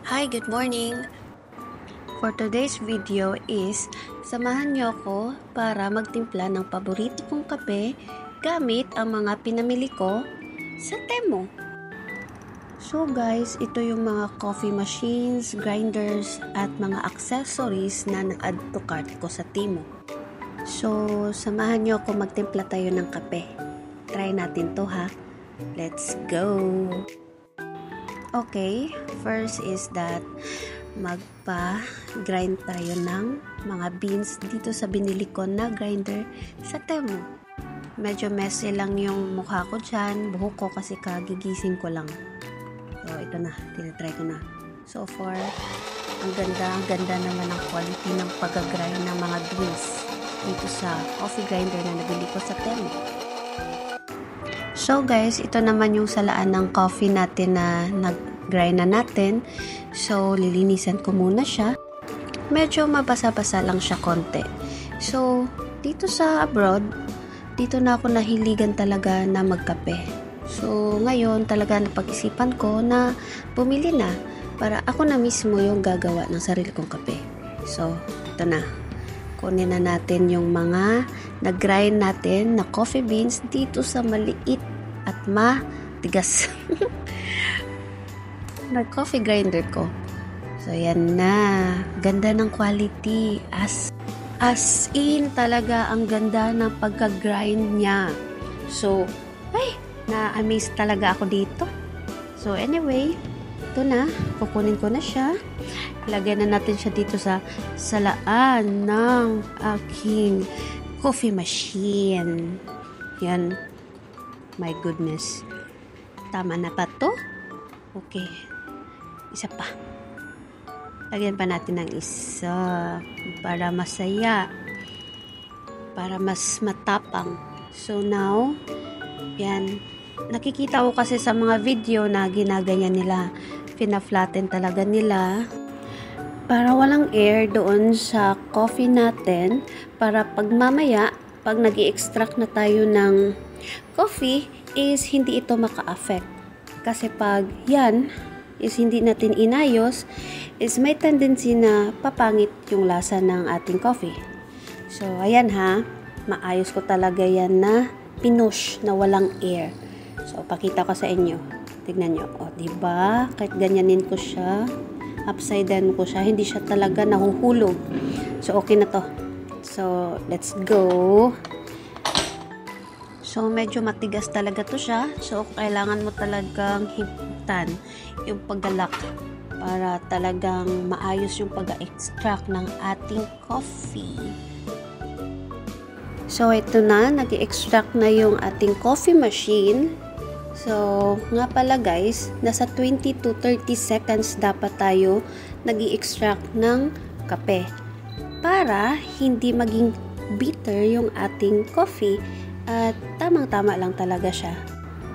Hi, good morning! For today's video is, samahan niyo ako para magtimpla ng paborito kong kape gamit ang mga pinamili ko sa Temu. So guys, ito yung mga coffee machines, grinders, at mga accessories na na-add to cart ko sa Temu. So, samahan niyo ako magtimpla tayo ng kape. Try natin to ha. Let's go! Okay, first is that magpa-grind tayo ng mga beans dito sa binili ko na grinder sa Temu. Medyo messy lang yung mukha ko dyan, buhok ko kasi kagigising ko lang. So, ito na, tinatry ko na. So far, ang ganda naman ng quality ng pag-grind ng mga beans dito sa coffee grinder na nabili ko sa Temu. So guys, ito naman yung salaan ng coffee natin na nag-grind na natin. So, lilinisan ko muna siya. Medyo mabasa-basa lang siya konti. So, dito sa abroad, dito na ako nahiligan talaga na magkape. So, ngayon talaga napag-isipan ko na bumili na para ako na mismo yung gagawa ng sarili kong kape. So, ito na. Kunin na natin yung mga nag-grind natin na coffee beans dito sa maliit at matigas na coffee grinder ko. So, yan na. Ganda ng quality. As in, talaga ang ganda ng pagka-grind niya. So, na-amaze talaga ako dito. So, anyway, ito na. Kukunin ko na siya. Lagyan na natin siya dito sa salaan ng aking coffee machine. Yan. My goodness. Tama na ba to? Okay. Isa pa. Lagyan pa natin ng isa para masaya. Para mas matapang. So now, yan. Nakikita ko kasi sa mga video na ginaganyan nila. Pina-flatten talaga nila. Para walang air doon sa coffee natin. Para pag mamaya, pag nag-i-extract na tayo ng coffee, is hindi ito maka-affect. Kasi pag yan is hindi natin inayos, is may tendency na papangit yung lasa ng ating coffee. So, ayan ha. Maayos ko talaga yan na pinush na walang air. So, pakita ko sa inyo. Tignan nyo. O, diba? Kahit ganyanin ko siya, upside down ko siya, hindi siya talaga nahuhulog. So, okay na to. So, let's go. So, medyo matigas talaga to siya. So, kailangan mo talagang higpitan yung paggalak para talagang maayos yung pag-extract ng ating coffee. So, ito na. Nag-extract na yung ating coffee machine. So, nga pala guys, nasa 20 to 30 seconds dapat tayo nag-extract ng kape para hindi maging bitter yung ating coffee. At tamang-tama lang talaga siya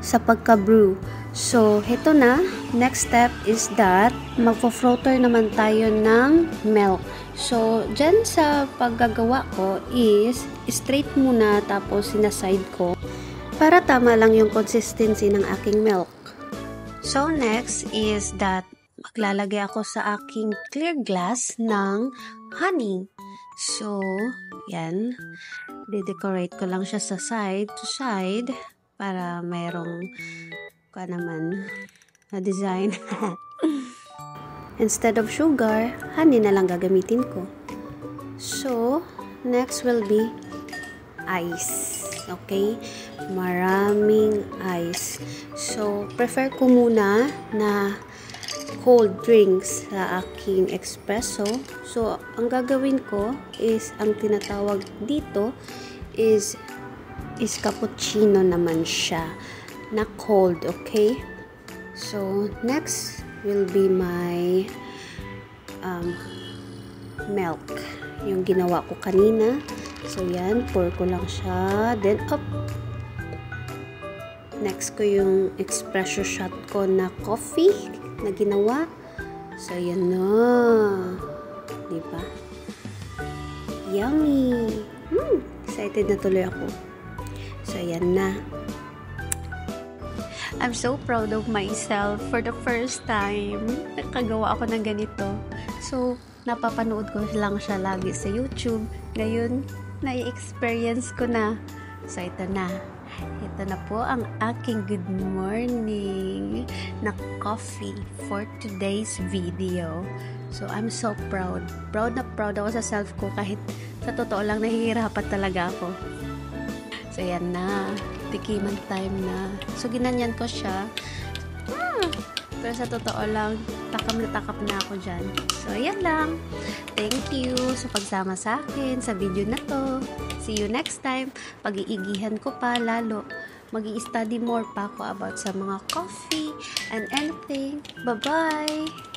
sa pagka-brew. So, ito na. Next step is that magpo-frotter naman tayo ng milk. So, dyan sa paggagawa ko is straight muna tapos sinaside ko para tama lang yung consistency ng aking milk. So, next is that maglalagay ako sa aking clear glass ng honey. So, yan. De-decorate ko lang siya sa side to side para mayroong na design. Instead of sugar, honey na lang gagamitin ko. So, next will be ice. Okay? Maraming ice. So, prefer ko muna na cold drinks sa aking espresso. So, ang gagawin ko is, ang tinatawag dito is cappuccino naman siya na cold, okay? So, next will be my milk. Yung ginawa ko kanina. So, yan. Pour ko lang siya. Then, up. Next ko yung espresso shot ko na coffee na ginawa. So, yan na. Diba? Yummy! Excited na tuloy ako. So, yan na. I'm so proud of myself for the first time. Nakagawa ako ng ganito. So, napapanood ko lang siya lagi sa YouTube. Ngayon, na-experience ko na. So, ito na. Ito na po ang aking good morning na coffee for today's video. So, I'm so proud. Proud na proud ako sa self ko kahit sa totoo lang nahihirapan talaga ako. So, yan na. Tikiman time na. So, ginanyan ko siya. Pero sa totoo lang, takam na ako dyan. So, yan lang. Thank you sa pagsama sa akin sa video na to. See you next time. Pag-iigihan ko pa lalo. Mag-i-study more pa ako about sa mga coffee and anything. Bye-bye!